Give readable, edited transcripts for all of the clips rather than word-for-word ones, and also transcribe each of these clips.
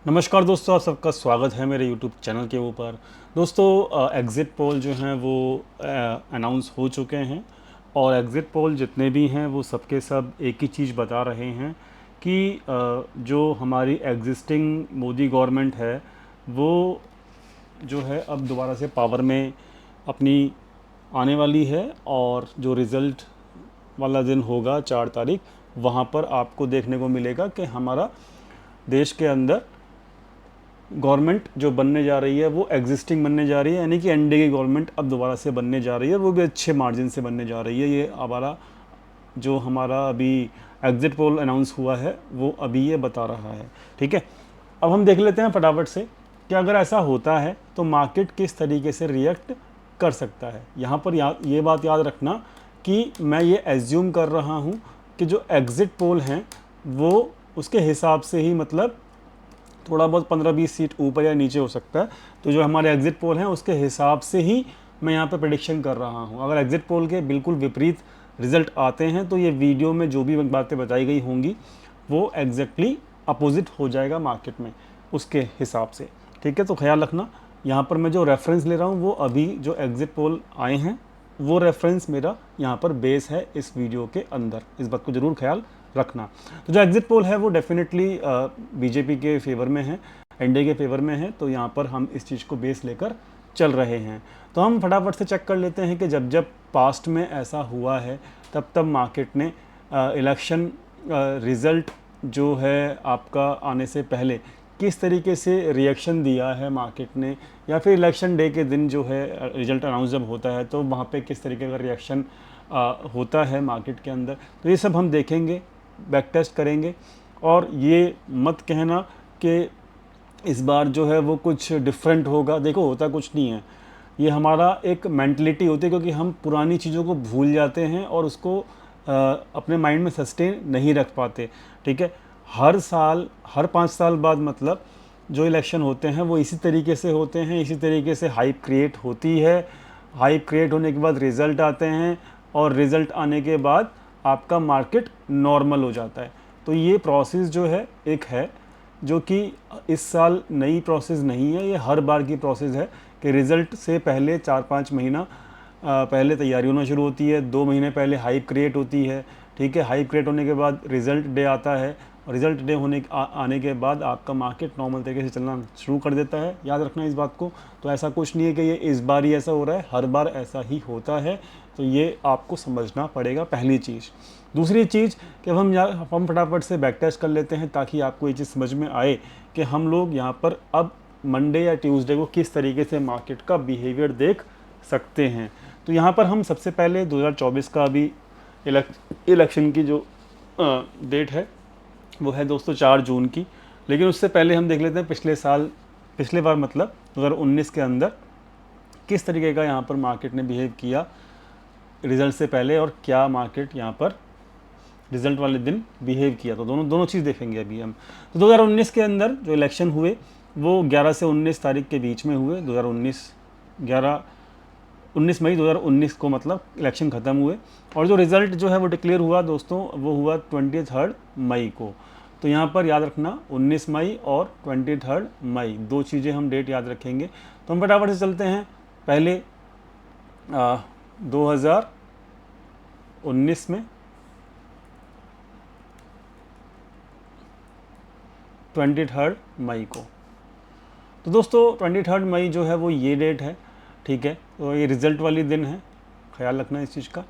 नमस्कार दोस्तों, आप सबका स्वागत है मेरे YouTube चैनल के ऊपर। दोस्तों, एग्ज़िट पोल जो हैं वो अनाउंस हो चुके हैं और एग्ज़िट पोल जितने भी हैं वो सबके सब एक ही चीज़ बता रहे हैं कि जो हमारी एग्जिस्टिंग मोदी गवर्नमेंट है वो जो है अब दोबारा से पावर में अपनी आने वाली है। और जो रिज़ल्ट वाला दिन होगा 4 तारीख, वहाँ पर आपको देखने को मिलेगा कि हमारा देश के अंदर गवर्नमेंट जो बनने जा रही है वो एग्जिस्टिंग बनने जा रही है, यानी कि एनडीए की गवर्नमेंट अब दोबारा से बनने जा रही है, वो भी अच्छे मार्जिन से बनने जा रही है। ये हमारा अभी एग्जिट पोल अनाउंस हुआ है वो अभी ये बता रहा है। ठीक है, अब हम देख लेते हैं फटाफट से कि अगर ऐसा होता है तो मार्केट किस तरीके से रिएक्ट कर सकता है। यहाँ पर ये बात याद रखना कि मैं ये एज्यूम कर रहा हूँ कि जो एग्ज़िट पोल हैं वो उसके हिसाब से ही, मतलब थोड़ा बहुत 15-20 सीट ऊपर या नीचे हो सकता है। तो जो हमारे एग्ज़िट पोल हैं उसके हिसाब से ही मैं यहाँ पे प्रेडिक्शन कर रहा हूँ। अगर एग्ज़िट पोल के बिल्कुल विपरीत रिज़ल्ट आते हैं तो ये वीडियो में जो भी बातें बताई गई होंगी वो एग्जैक्टली अपोजिट हो जाएगा मार्केट में उसके हिसाब से। ठीक है, तो ख्याल रखना। यहाँ पर मैं जो रेफरेंस ले रहा हूँ वो अभी जो एग्ज़िट पोल आए हैं वो रेफरेंस मेरा यहाँ पर बेस है इस वीडियो के अंदर, इस बात को ज़रूर ख्याल रखना। तो जो एग्ज़िट पोल है वो डेफिनेटली बीजेपी के फेवर में है, एनडीए के फेवर में है। तो यहाँ पर हम इस चीज़ को बेस लेकर चल रहे हैं। तो हम फटाफट से चेक कर लेते हैं कि जब जब पास्ट में ऐसा हुआ है तब तब मार्केट ने इलेक्शन रिज़ल्ट जो है आपका आने से पहले किस तरीके से रिएक्शन दिया है मार्केट ने, या फिर इलेक्शन डे के दिन जो है रिज़ल्ट अनाउंस जब होता है तो वहाँ पे किस तरीके का रिएक्शन होता है मार्केट के अंदर। तो ये सब हम देखेंगे, बैक टेस्ट करेंगे। और ये मत कहना कि इस बार जो है वो कुछ डिफरेंट होगा। देखो, होता कुछ नहीं है, ये हमारा एक मेंटलिटी होती है, क्योंकि हम पुरानी चीज़ों को भूल जाते हैं और उसको अपने माइंड में सस्टेन नहीं रख पाते। ठीक है, हर साल, हर 5 साल बाद मतलब जो इलेक्शन होते हैं वो इसी तरीके से होते हैं, इसी तरीके से हाइप क्रिएट होती है। हाइप क्रिएट होने के बाद रिज़ल्ट आते हैं और रिज़ल्ट आने के बाद आपका मार्केट नॉर्मल हो जाता है। तो ये प्रोसेस जो है एक है जो कि इस साल नई प्रोसेस नहीं है, ये हर बार की प्रोसेस है कि रिज़ल्ट से पहले 4-5 महीना पहले तैयारी होना शुरू होती है। 2 महीने पहले हाइप क्रिएट होती है। ठीक है, हाइप क्रिएट होने के बाद रिज़ल्ट डे आता है और रिज़ल्ट डे आने के बाद आपका मार्केट नॉर्मल तरीके से चलना शुरू कर देता है। याद रखना इस बात को। तो ऐसा कुछ नहीं है कि ये इस बार ही ऐसा हो रहा है, हर बार ऐसा ही होता है। तो ये आपको समझना पड़ेगा, पहली चीज़। दूसरी चीज़ कि हम फटाफट से बैक टेस्ट कर लेते हैं ताकि आपको ये चीज़ समझ में आए कि हम लोग यहाँ पर अब मंडे या ट्यूसडे को किस तरीके से मार्केट का बिहेवियर देख सकते हैं। तो यहाँ पर हम सबसे पहले 2024 का अभी इलेक्शन की जो डेट है वो है दोस्तों 4 जून की। लेकिन उससे पहले हम देख लेते हैं पिछले बार मतलब 2019 के अंदर किस तरीके का यहाँ पर मार्केट ने बिहेव किया रिज़ल्ट से पहले, और क्या मार्केट यहाँ पर रिज़ल्ट वाले दिन बिहेव किया। तो दोनों चीज़ देखेंगे अभी हम। तो 2019 के अंदर जो इलेक्शन हुए वो 11 से 19 तारीख के बीच में हुए। 19 मई 2019 को मतलब इलेक्शन ख़त्म हुए, और जो रिज़ल्ट जो है वो डिक्लेयर हुआ दोस्तों वो हुआ 23 मई को। तो यहाँ पर याद रखना 19 मई और 23 मई, 2 चीज़ें हम डेट याद रखेंगे। तो हम फटाफट से चलते हैं पहले 2019 में 23 मई को। तो दोस्तों 23 मई जो है वो ये डेट है। ठीक है, तो ये रिज़ल्ट वाली दिन है, ख्याल रखना इस चीज़ का।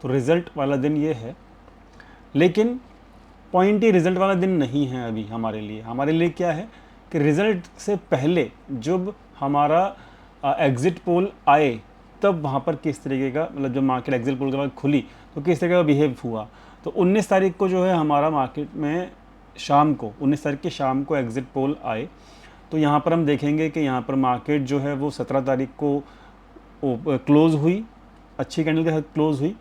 तो रिज़ल्ट वाला दिन ये है, लेकिन पॉइंट ही रिज़ल्ट वाला दिन नहीं है अभी हमारे लिए क्या है कि रिज़ल्ट से पहले जब हमारा एग्ज़िट पोल आए तब वहाँ पर किस तरीके का, मतलब जब मार्केट एग्ज़िट पोल के बाद खुली तो किस तरीके का बिहेव हुआ। तो 19 तारीख को जो है हमारा मार्केट में शाम को 19 तारीख की शाम को एग्ज़िट पोल आए। तो यहाँ पर हम देखेंगे कि यहाँ पर मार्केट जो है वो 17 तारीख को क्लोज़ हुई, अच्छी कैंडल के साथ क्लोज़ हुई,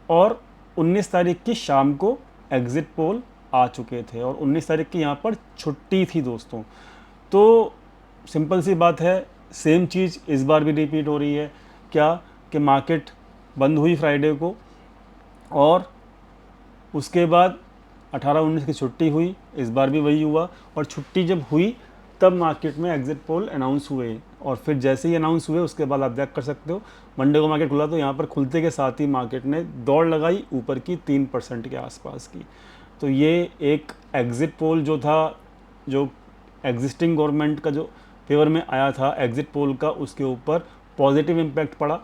और 19 तारीख की शाम को एग्ज़िट पोल आ चुके थे, और 19 तारीख की यहाँ पर छुट्टी थी दोस्तों। तो सिंपल सी बात है, सेम चीज़ इस बार भी रिपीट हो रही है। क्या कि मार्केट बंद हुई फ्राइडे को, और उसके बाद 18-19 की छुट्टी हुई, इस बार भी वही हुआ, और छुट्टी जब हुई तब मार्केट में एग्जिट पोल अनाउंस हुए, और फिर जैसे ही अनाउंस हुए उसके बाद आप चेक कर सकते हो मंडे को मार्केट खुला तो यहाँ पर खुलते के साथ ही मार्केट ने दौड़ लगाई ऊपर की 3% के आसपास की। तो ये एक एग्जिट पोल जो था, जो एग्जिस्टिंग गवर्नमेंट का जो फेवर में आया था एग्जिट पोल का, उसके ऊपर पॉजिटिव इम्पैक्ट पड़ा।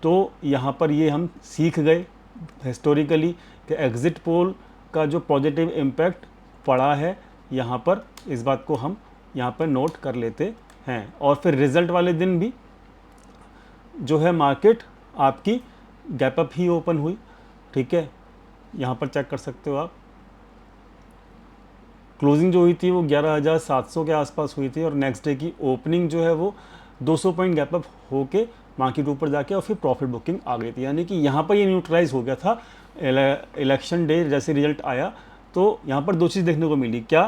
तो यहाँ पर ये हम सीख गए हिस्टोरिकली कि एग्जिट पोल का जो पॉजिटिव इम्पैक्ट पड़ा है यहाँ पर, इस बात को हम यहाँ पर नोट कर लेते हैं। और फिर रिज़ल्ट वाले दिन भी जो है मार्केट आपकी गैप अप ही ओपन हुई, ठीक है, यहाँ पर चेक कर सकते हो आप। क्लोजिंग जो हुई थी वो 11,700 के आसपास हुई थी, और नेक्स्ट डे की ओपनिंग जो है वो 200 पॉइंट गैप अप होके मार्केट ऊपर जाके और फिर प्रॉफिट बुकिंग आ गई थी। यानी कि यहाँ पर ये न्यूट्रलाइज हो गया था। इलेक्शन डे जैसे रिजल्ट आया तो यहाँ पर दो चीज़ देखने को मिली, क्या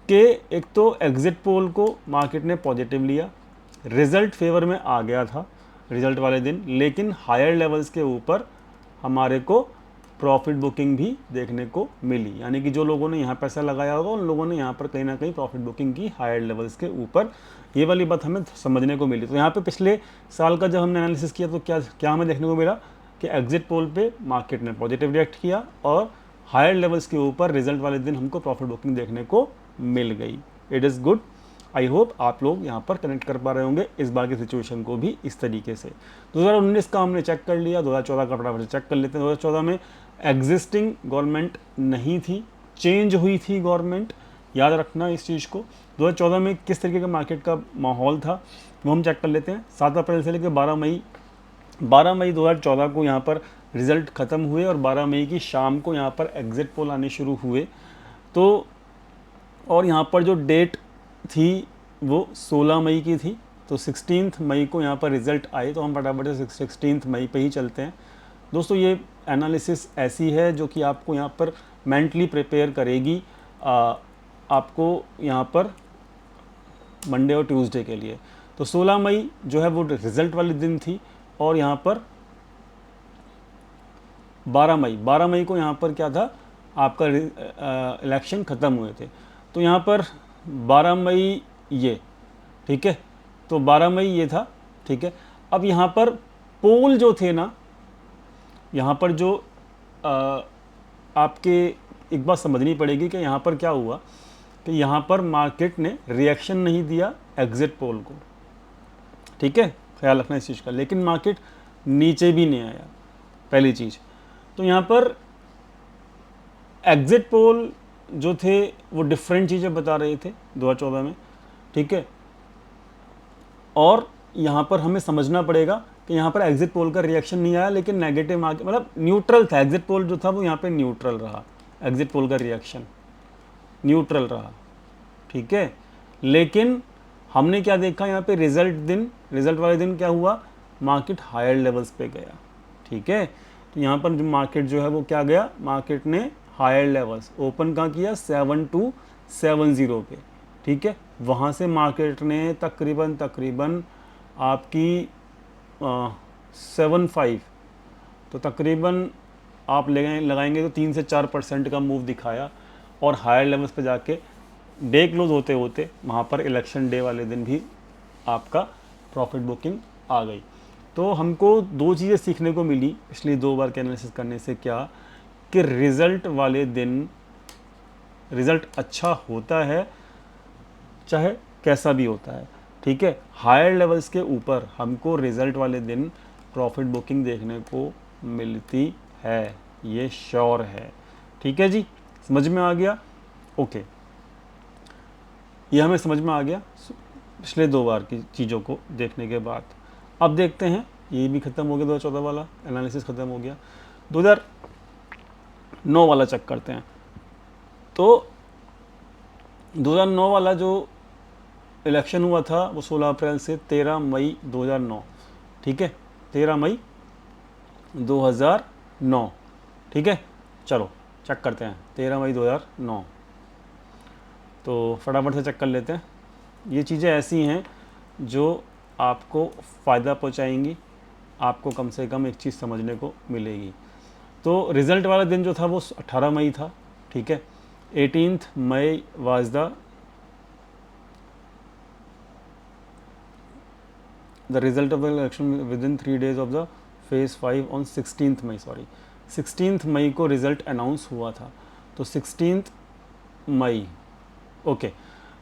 कि एक तो एग्जिट पोल को मार्केट ने पॉजिटिव लिया, रिजल्ट फेवर में आ गया था रिजल्ट वाले दिन, लेकिन हायर लेवल्स के ऊपर हमारे को प्रॉफिट बुकिंग भी देखने को मिली। यानी कि जो लोगों ने यहाँ पैसा लगाया होगा उन लोगों ने यहाँ पर कहीं ना कहीं प्रॉफिट बुकिंग की हायर लेवल्स के ऊपर, ये वाली बात हमें समझने को मिली। तो यहाँ पे पिछले साल का जब हमने एनालिसिस किया तो क्या हमें देखने को मिला कि एग्जिट पोल पे मार्केट ने पॉजिटिव रिएक्ट किया और हायर लेवल्स के ऊपर रिजल्ट वाले दिन हमको प्रॉफिट बुकिंग देखने को मिल गई। It is good. I hope आप लोग यहाँ पर कनेक्ट कर पा रहे होंगे इस बार की सिचुएशन को भी इस तरीके से। 2019 का हमने चेक कर लिया, 2014 का फटाफट चेक कर लेते हैं। 2014 में एग्जिस्टिंग गवर्नमेंट नहीं थी, चेंज हुई थी गवर्नमेंट, याद रखना इस चीज़ को। 2014 में किस तरीके का मार्केट का माहौल था वो हम चेक कर लेते हैं। 7 अप्रैल से लेकर 12 मई 2014 को यहाँ पर रिज़ल्ट ख़त्म हुए और 12 मई की शाम को यहाँ पर एग्जिट पोल आने शुरू हुए। तो और यहाँ पर जो डेट थी वो 16 मई की थी, तो 16 मई को यहाँ पर रिज़ल्ट आए। तो हम फटाफट से 16 मई पे ही चलते हैं। दोस्तों ये एनालिसिस ऐसी है जो कि आपको यहाँ पर मेंटली प्रिपेयर करेगी आपको यहाँ पर मंडे और ट्यूसडे के लिए। तो 16 मई जो है वो रिज़ल्ट वाले दिन थी, और यहाँ पर 12 मई को यहाँ पर क्या था, आपका इलेक्शन ख़त्म हुए थे। तो यहाँ पर 12 मई ये, ठीक है, तो 12 मई ये था, ठीक है। अब यहाँ पर पोल जो थे ना, यहाँ पर जो आपके एक बात समझनी पड़ेगी कि यहाँ पर क्या हुआ कि यहाँ पर मार्केट ने रिएक्शन नहीं दिया एग्जिट पोल को, ठीक है, ख्याल रखना इस चीज़ का। लेकिन मार्केट नीचे भी नहीं आया, पहली चीज़। तो यहाँ पर एग्जिट पोल जो थे वो डिफरेंट चीज़ें बता रहे थे 2014 में, ठीक है। और यहाँ पर हमें समझना पड़ेगा कि यहाँ पर एग्जिट पोल का रिएक्शन नहीं आया, लेकिन नेगेटिव मार्केट मतलब न्यूट्रल था। एग्जिट पोल जो था वो यहाँ पे न्यूट्रल रहा, एग्जिट पोल का रिएक्शन न्यूट्रल रहा, ठीक है। लेकिन हमने क्या देखा यहाँ पे, रिजल्ट वाले दिन क्या हुआ, मार्केट हायर लेवल्स पे गया, ठीक है। तो यहाँ पर जो मार्केट जो है वो क्या गया, मार्केट ने हायर लेवल्स ओपन कहाँ किया, 7270 पे, ठीक है। वहाँ से मार्केट ने तकरीबन आपकी 75, तो तकरीबन आप लगाएंगे तो 3 से 4% का मूव दिखाया, और हायर लेवल्स पे जाके डे क्लोज होते होते वहाँ पर इलेक्शन डे वाले दिन भी आपका प्रॉफिट बुकिंग आ गई। तो हमको दो चीज़ें सीखने को मिली पिछली 2 बार के एनालिसिस करने से, क्या कि रिज़ल्ट वाले दिन रिज़ल्ट अच्छा होता है चाहे कैसा भी होता है, ठीक है। हायर लेवल्स के ऊपर हमको रिज़ल्ट वाले दिन प्रॉफिट बुकिंग देखने को मिलती है, ये श्योर है, ठीक है जी। समझ में आ गया, ओके। ये हमें समझ में आ गया पिछले 2 बार की चीज़ों को देखने के बाद। अब देखते हैं, ये भी ख़त्म हो गया, 2014 वाला एनालिसिस ख़त्म हो गया। 2009 वाला चेक करते हैं। तो 2009 वाला जो इलेक्शन हुआ था वो 16 अप्रैल से 13 मई 2009, ठीक है, 13 मई 2009, ठीक है। चलो चेक करते हैं 13 मई 2009। तो फटाफट से चेक कर लेते हैं। ये चीज़ें ऐसी हैं जो आपको फ़ायदा पहुंचाएंगी, आपको कम से कम एक चीज़ समझने को मिलेगी। तो रिज़ल्ट वाला दिन जो था वो 18 मई था, ठीक है। 18th May was the result of the election within 3 days of the phase 5 on 16th May, sorry 16th मई को रिज़ल्ट अनाउंस हुआ था। तो 16th मई, ओके।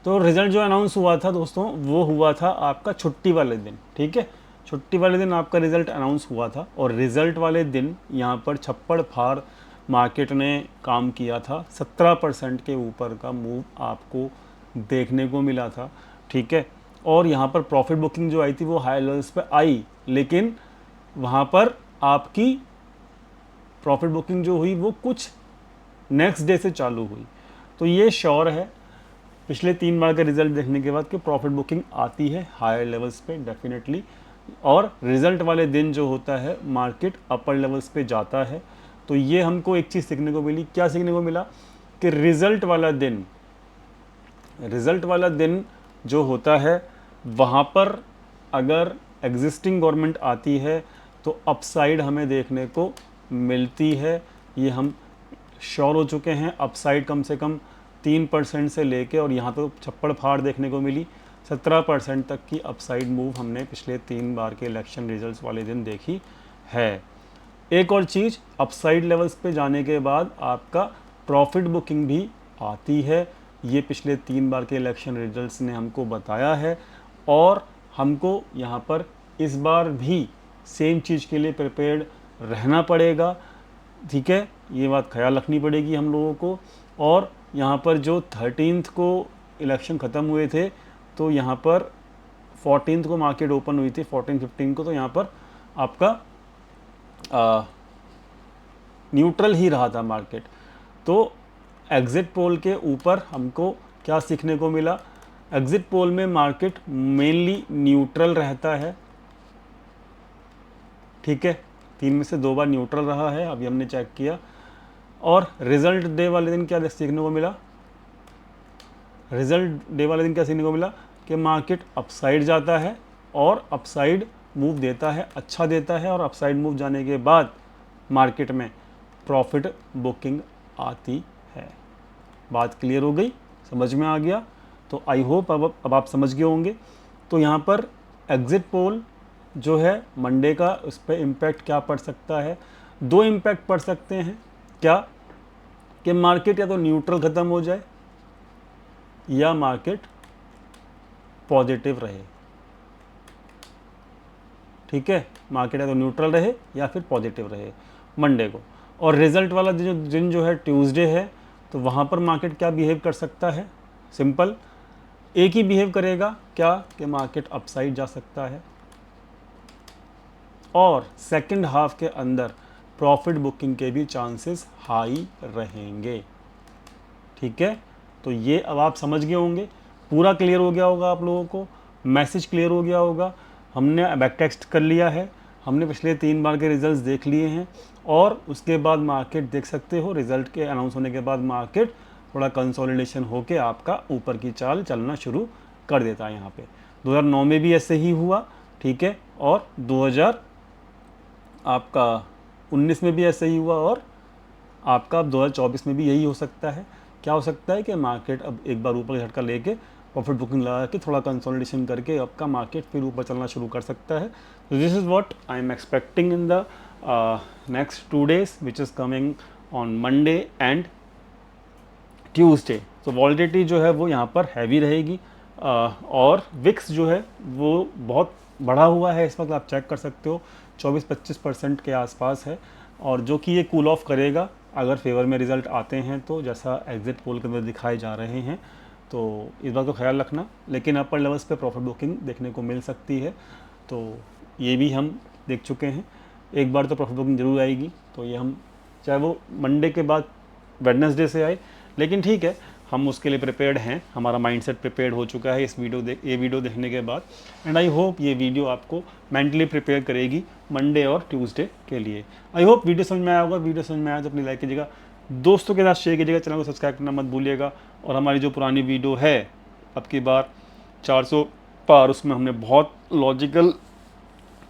तो रिज़ल्ट जो अनाउंस हुआ था दोस्तों वो हुआ था आपका छुट्टी वाले दिन, ठीक है। छुट्टी वाले दिन आपका रिज़ल्ट अनाउंस हुआ था और रिज़ल्ट वाले दिन यहाँ पर छप्पड़ फाड़ मार्केट ने काम किया था। 17% के ऊपर का मूव आपको देखने को मिला था, ठीक है। और यहाँ पर प्रॉफिट बुकिंग जो आई थी वो हाई लेवल्स पे आई, लेकिन वहाँ पर आपकी प्रॉफिट बुकिंग जो हुई वो कुछ नेक्स्ट डे से चालू हुई। तो ये श्योर है पिछले 3 बार का रिजल्ट देखने के बाद कि प्रॉफिट बुकिंग आती है हायर लेवल्स पे डेफिनेटली, और रिजल्ट वाले दिन जो होता है मार्केट अपर लेवल्स पे जाता है। तो ये हमको एक चीज़ सीखने को मिली। क्या सीखने को मिला? कि रिजल्ट वाला दिन जो होता है वहाँ पर अगर एग्जिस्टिंग गवर्नमेंट आती है तो अपसाइड हमें देखने को मिलती है। ये हम श्योर हो चुके हैं। अपसाइड कम से कम 3% से लेके, और यहाँ तो छप्पड़ फाड़ देखने को मिली, 17% तक की अपसाइड मूव हमने पिछले 3 बार के इलेक्शन रिजल्ट्स वाले दिन देखी है। एक और चीज़, अपसाइड लेवल्स पे जाने के बाद आपका प्रॉफिट बुकिंग भी आती है। ये पिछले 3 बार के इलेक्शन रिजल्ट्स ने हमको बताया है, और हमको यहाँ पर इस बार भी सेम चीज़ के लिए प्रिपेयर्ड रहना पड़ेगा, ठीक है। ये बात ख्याल रखनी पड़ेगी हम लोगों को। और यहाँ पर जो 13th को इलेक्शन ख़त्म हुए थे, तो यहाँ पर 14th को मार्केट ओपन हुई थी, 14-15 को, तो यहाँ पर आपका न्यूट्रल ही रहा था मार्केट। तो एग्ज़िट पोल के ऊपर हमको क्या सीखने को मिला? एग्ज़िट पोल में मार्केट मेनली न्यूट्रल रहता है, ठीक है। 3 में से 2 बार न्यूट्रल रहा है, अभी हमने चेक किया। और रिजल्ट डे वाले दिन क्या सीखने को मिला? रिजल्ट डे वाले दिन क्या सीखने को मिला? कि मार्केट अपसाइड जाता है और अपसाइड मूव देता है, अच्छा देता है, और अपसाइड मूव जाने के बाद मार्केट में प्रॉफिट बुकिंग आती है। बात क्लियर हो गई? समझ में आ गया? तो आई होप अब आप समझ गए होंगे। तो यहाँ पर एग्ज़िट पोल जो है मंडे का, उस पर इम्पैक्ट क्या पड़ सकता है? 2 इम्पैक्ट पड़ सकते हैं। क्या? कि मार्केट या तो न्यूट्रल ख़त्म हो जाए या मार्केट पॉजिटिव रहे, ठीक है। मार्केट या तो न्यूट्रल रहे या फिर पॉजिटिव रहे मंडे को। और रिज़ल्ट वाला दिन जो है ट्यूसडे है, तो वहाँ पर मार्केट क्या बिहेव कर सकता है? सिंपल, एक ही बिहेव करेगा, क्या? कि मार्केट अपसाइड जा सकता है, और सेकंड हाफ के अंदर प्रॉफिट बुकिंग के भी चांसेस हाई रहेंगे, ठीक है। तो ये अब आप समझ गए होंगे, पूरा क्लियर हो गया होगा आप लोगों को, मैसेज क्लियर हो गया होगा। हमने बैक टेक्स्ट कर लिया है, हमने पिछले 3 बार के रिजल्ट्स देख लिए हैं, और उसके बाद मार्केट देख सकते हो रिज़ल्ट के अनाउंस होने के बाद मार्केट थोड़ा कंसोलिडेशन होके आपका ऊपर की चाल चलना शुरू कर देता है। यहाँ पे 2009 में भी ऐसे ही हुआ, ठीक है, और 2019 में भी ऐसे ही हुआ, और आपका अब 2024 में भी यही हो सकता है। क्या हो सकता है? कि मार्केट अब एक बार ऊपर झटका लेके प्रॉफिट बुकिंग लगा के थोड़ा कंसोलिडेशन करके आपका मार्केट फिर ऊपर चलना शुरू कर सकता है। तो this is what I am expecting in the next 2 days which is coming on Monday and Tuesday. तो वॉलिडिटी जो है वो यहाँ पर हैवी रहेगी, और विक्स जो है वो बहुत बढ़ा हुआ है इस वक्त, आप चेक कर सकते हो 24-25% के आसपास है, और जो कि ये कूल ऑफ करेगा अगर फेवर में रिज़ल्ट आते हैं तो, जैसा एग्ज़िट पोल के अंदर दिखाए जा रहे हैं। तो इस बात को ख्याल रखना। लेकिन अपर लेवल्स पे प्रॉफिट बुकिंग देखने को मिल सकती है, तो ये भी हम देख चुके हैं। एक बार तो प्रॉफिट बुकिंग जरूर आएगी, तो ये हम चाहे वो मंडे के बाद वेडनेसडे से आए, लेकिन ठीक है, हम उसके लिए प्रिपेयर्ड हैं। हमारा माइंडसेट प्रिपेयर्ड हो चुका है ये वीडियो देखने के बाद। एंड आई होप ये वीडियो आपको मेंटली प्रिपेयर करेगी मंडे और ट्यूसडे के लिए। आई होप वीडियो समझ में आया होगा। वीडियो समझ में आया तो अपनी लाइक कीजिएगा, दोस्तों के साथ शेयर कीजिएगा, चैनल को सब्सक्राइब करना मत भूलिएगा। और हमारी जो पुरानी वीडियो है अब की बार 400 पार, उसमें हमने बहुत लॉजिकल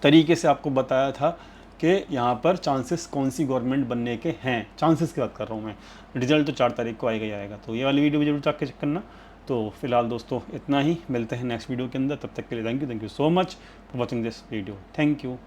तरीके से आपको बताया था कि यहाँ पर चांसेस कौन सी गवर्नमेंट बनने के हैं, चांसेस की बात कर रहा हूँ मैं। रिजल्ट तो 4 तारीख को आएगा ही आएगा, तो ये वाली वीडियो भी जरूर जाके चेक करना। तो फिलहाल दोस्तों इतना ही, मिलते हैं नेक्स्ट वीडियो के अंदर, तब तक के लिए thank you so much for watching this video, thank you.